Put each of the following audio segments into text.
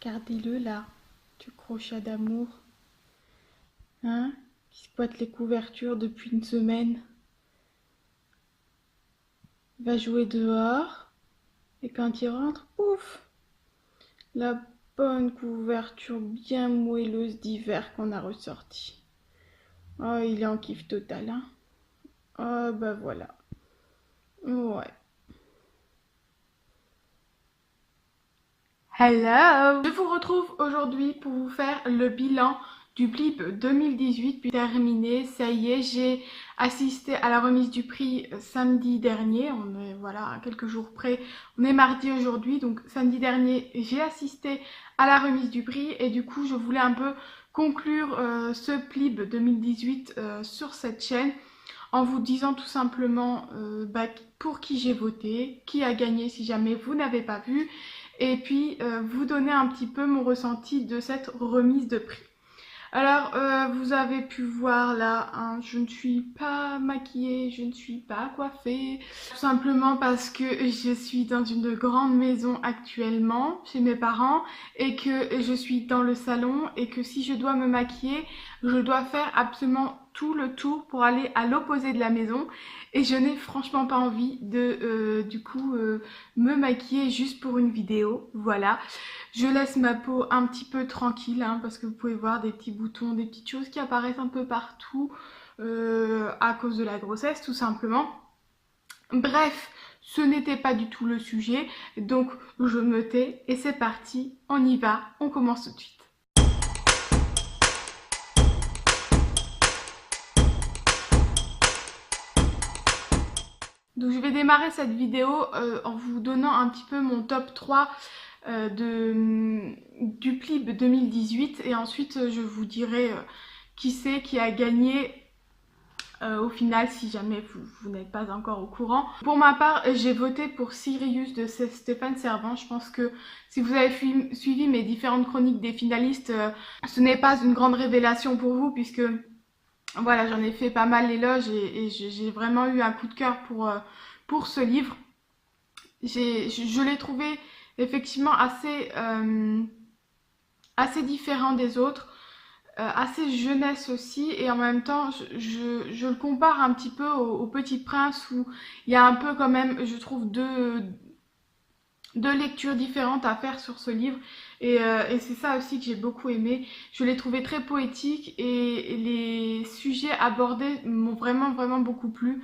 Regardez-le là, ce crochat d'amour. Hein? Qui squatte les couvertures depuis une semaine. Il va jouer dehors. Et quand il rentre, pouf! La bonne couverture bien moelleuse d'hiver qu'on a ressortie. Oh, il est en kiff total, hein? Oh, bah voilà. Ouais. Hello! Je vous retrouve aujourd'hui pour vous faire le bilan du Blip 2018 puis terminé. Ça y est, j'ai assisté à la remise du prix samedi dernier. On est voilà à quelques jours près. On est mardi aujourd'hui, donc samedi dernier, j'ai assisté à la remise du prix et du coup, je voulais un peu conclure ce Blip 2018 sur cette chaîne en vous disant tout simplement pour qui j'ai voté, qui a gagné si jamais vous n'avez pas vu, et puis vous donner un petit peu mon ressenti de cette remise de prix. Alors vous avez pu voir là, hein, je ne suis pas maquillée, je ne suis pas coiffée, tout simplement parce que je suis dans une grande maison actuellement chez mes parents et que je suis dans le salon et que si je dois me maquiller, je dois faire absolument tout le tour pour aller à l'opposé de la maison et je n'ai franchement pas envie de me maquiller juste pour une vidéo. Voilà, je laisse ma peau un petit peu tranquille hein, parce que vous pouvez voir des petits boutons, des petites choses qui apparaissent un peu partout à cause de la grossesse tout simplement. Bref, ce n'était pas du tout le sujet, donc je me tais et c'est parti, on y va, on commence tout de suite. Donc je vais démarrer cette vidéo en vous donnant un petit peu mon top 3 du Blip 2018 et ensuite je vous dirai qui c'est qui a gagné au final si jamais vous n'êtes pas encore au courant. Pour ma part, j'ai voté pour Sirius de Stéphane Servan. Je pense que si vous avez suivi mes différentes chroniques des finalistes, ce n'est pas une grande révélation pour vous puisque voilà, j'en ai fait pas mal l'éloge et j'ai vraiment eu un coup de cœur pour ce livre. Je l'ai trouvé effectivement assez différent des autres, assez jeunesse aussi, et en même temps je le compare un petit peu au Petit Prince où il y a un peu quand même, je trouve, deux lectures différentes à faire sur ce livre et c'est ça aussi que j'ai beaucoup aimé. Je l'ai trouvé très poétique et les sujets abordés m'ont vraiment beaucoup plu.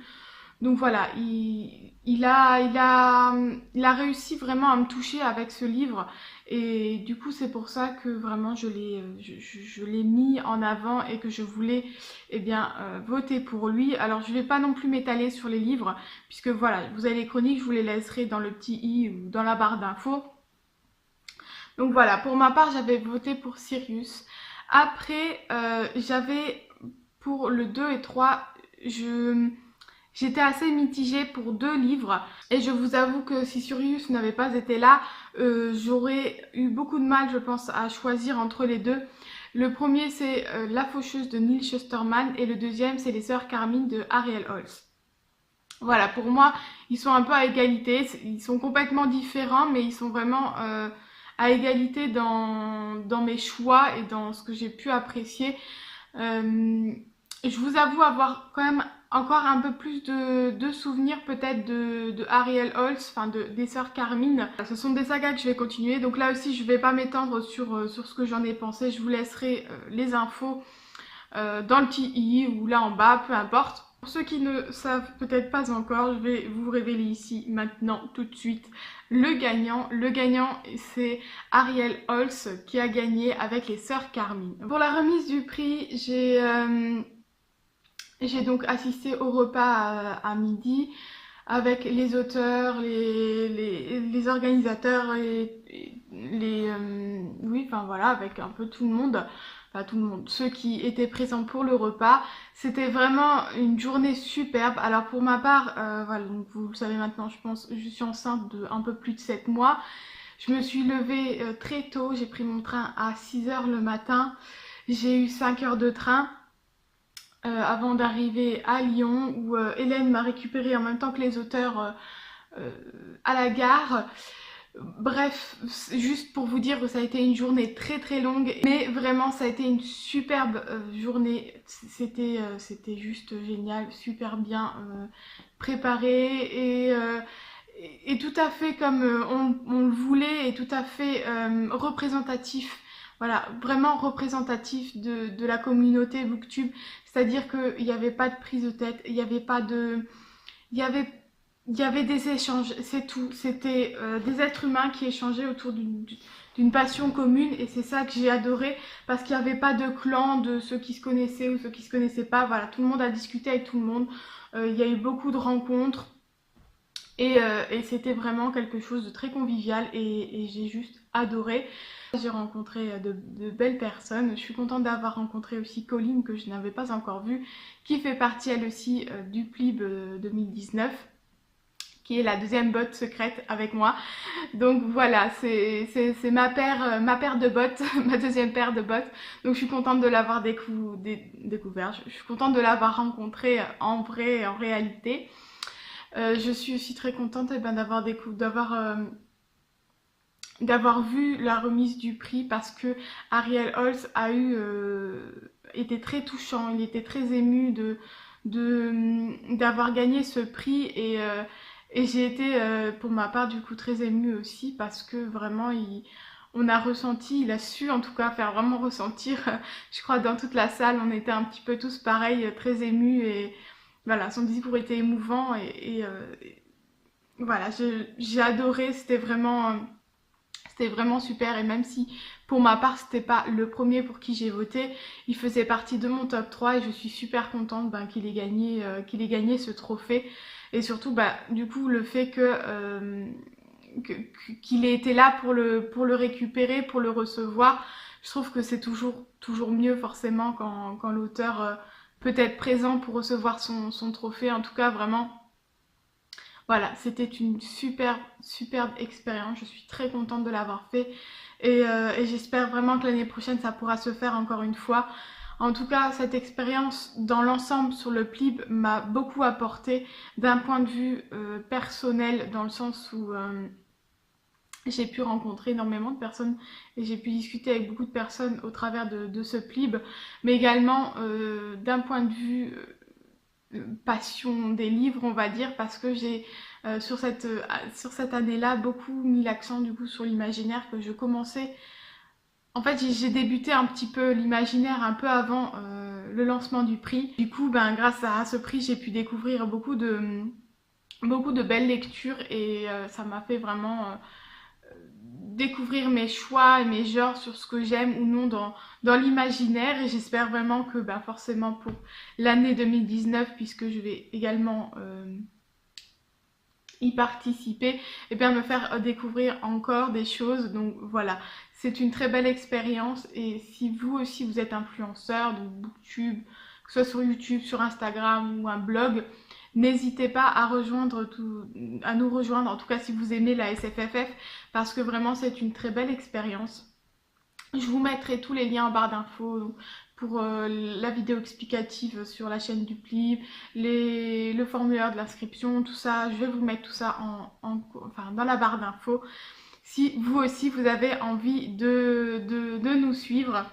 Donc voilà, il a réussi vraiment à me toucher avec ce livre et du coup c'est pour ça que vraiment je l'ai mis en avant et que je voulais voter pour lui. Alors je vais pas non plus m'étaler sur les livres puisque voilà, vous avez les chroniques, je vous les laisserai dans le petit i ou dans la barre d'infos. Donc voilà, pour ma part j'avais voté pour Sirius. Après j'avais pour le 2 et 3, j'étais assez mitigée pour deux livres et je vous avoue que si Sirius n'avait pas été là, j'aurais eu beaucoup de mal je pense à choisir entre les deux. Le premier c'est La Faucheuse de Neil Shusterman et le deuxième c'est Les Sœurs Carmine de Ariel Holz. Voilà, pour moi ils sont un peu à égalité, ils sont complètement différents mais ils sont vraiment à égalité dans mes choix et dans ce que j'ai pu apprécier. Je vous avoue avoir quand même encore un peu plus de souvenirs peut-être de Ariel Holz, enfin des sœurs Carmine. Ce sont des sagas que je vais continuer, donc là aussi je vais pas m'étendre sur ce que j'en ai pensé, je vous laisserai les infos dans le petit i ou là en bas, peu importe. Pour ceux qui ne savent peut-être pas encore, je vais vous révéler ici maintenant tout de suite le gagnant. Le gagnant c'est Ariel Holz qui a gagné avec les sœurs Carmine. Pour la remise du prix, j'ai donc assisté au repas à midi avec les auteurs, les organisateurs, oui, enfin voilà, avec un peu tout le monde, enfin tout le monde, ceux qui étaient présents pour le repas. C'était vraiment une journée superbe. Alors pour ma part, voilà, donc vous le savez maintenant, je pense, je suis enceinte de un peu plus de 7 mois. Je me suis levée très tôt, j'ai pris mon train à 6 h le matin, j'ai eu 5 heures de train. Avant d'arriver à Lyon où Hélène m'a récupérée en même temps que les auteurs à la gare. Bref, juste pour vous dire que ça a été une journée très très longue, mais vraiment ça a été une superbe journée. C'était juste génial, super bien préparé et tout à fait comme on le voulait et tout à fait représentatif. Voilà, vraiment représentatif de la communauté Booktube. C'est-à-dire qu'il n'y avait pas de prise de tête, il n'y avait pas de... Il y avait il y avait des échanges, c'est tout. C'était des êtres humains qui échangeaient autour d'une passion commune et c'est ça que j'ai adoré parce qu'il n'y avait pas de clan de ceux qui se connaissaient ou ceux qui se connaissaient pas. Voilà, tout le monde a discuté avec tout le monde. Il y a eu beaucoup de rencontres et c'était vraiment quelque chose de très convivial et j'ai juste adoré. J'ai rencontré de belles personnes. Je suis contente d'avoir rencontré aussi Colline que je n'avais pas encore vue, qui fait partie elle aussi du PLIB 2019. Qui est la deuxième botte secrète avec moi. Donc voilà, c'est ma paire de bottes, ma deuxième paire de bottes. Donc je suis contente de l'avoir découvert, je suis contente de l'avoir rencontré en vrai, en réalité. Je suis aussi très contente d'avoir vu la remise du prix parce que Ariel Holz a été très touchant, il était très ému d'avoir gagné ce prix et j'ai été pour ma part du coup très émue aussi parce que vraiment on a ressenti, il a su en tout cas faire vraiment ressentir, je crois dans toute la salle on était un petit peu tous pareils, très émus et voilà, son discours était émouvant et voilà, j'ai adoré, c'était vraiment super et même si pour ma part c'était pas le premier pour qui j'ai voté, il faisait partie de mon top 3 et je suis super contente qu'il ait gagné ce trophée et surtout du coup le fait qu'il ait été là pour le récupérer, pour le recevoir, je trouve que c'est toujours mieux forcément quand l'auteur peut être présent pour recevoir son trophée. En tout cas vraiment voilà, c'était une superbe expérience. Je suis très contente de l'avoir fait et j'espère vraiment que l'année prochaine ça pourra se faire encore une fois. En tout cas, cette expérience dans l'ensemble sur le PLIB m'a beaucoup apporté d'un point de vue personnel, dans le sens où j'ai pu rencontrer énormément de personnes et j'ai pu discuter avec beaucoup de personnes au travers de ce PLIB, mais également d'un point de vue passion des livres, on va dire, parce que j'ai sur cette année-là beaucoup mis l'accent du coup sur l'imaginaire que je commençais. En fait, j'ai débuté un petit peu l'imaginaire un peu avant le lancement du prix. Du coup, grâce à ce prix, j'ai pu découvrir beaucoup de belles lectures et ça m'a fait vraiment découvrir mes choix et mes genres sur ce que j'aime ou non dans l'imaginaire et j'espère vraiment que forcément pour l'année 2019 puisque je vais également y participer et me faire découvrir encore des choses. Donc voilà, c'est une très belle expérience et si vous aussi vous êtes influenceur, donc Booktube, que ce soit sur YouTube, sur Instagram ou un blog, n'hésitez pas à nous rejoindre, en tout cas si vous aimez la SFFF, parce que vraiment c'est une très belle expérience. Je vous mettrai tous les liens en barre d'infos pour la vidéo explicative sur la chaîne du PLIB, le formulaire de l'inscription, tout ça. Je vais vous mettre tout ça dans la barre d'infos. Si vous aussi vous avez envie de nous suivre.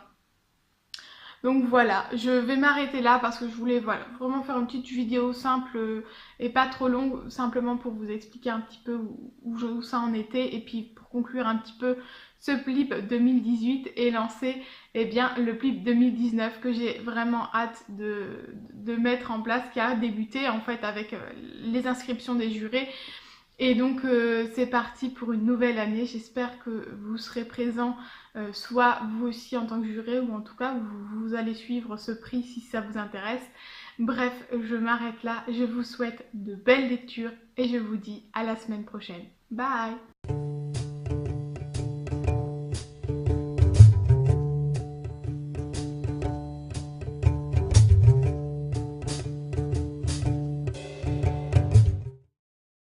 Donc voilà, je vais m'arrêter là parce que je voulais vraiment faire une petite vidéo simple et pas trop longue, simplement pour vous expliquer un petit peu où ça en était et puis pour conclure un petit peu ce PLIB 2018 et lancer le PLIB 2019 que j'ai vraiment hâte de mettre en place, qui a débuté en fait avec les inscriptions des jurés. Et donc c'est parti pour une nouvelle année, j'espère que vous serez présents, soit vous aussi en tant que juré ou en tout cas vous allez suivre ce prix si ça vous intéresse. Bref, je m'arrête là, je vous souhaite de belles lectures et je vous dis à la semaine prochaine. Bye!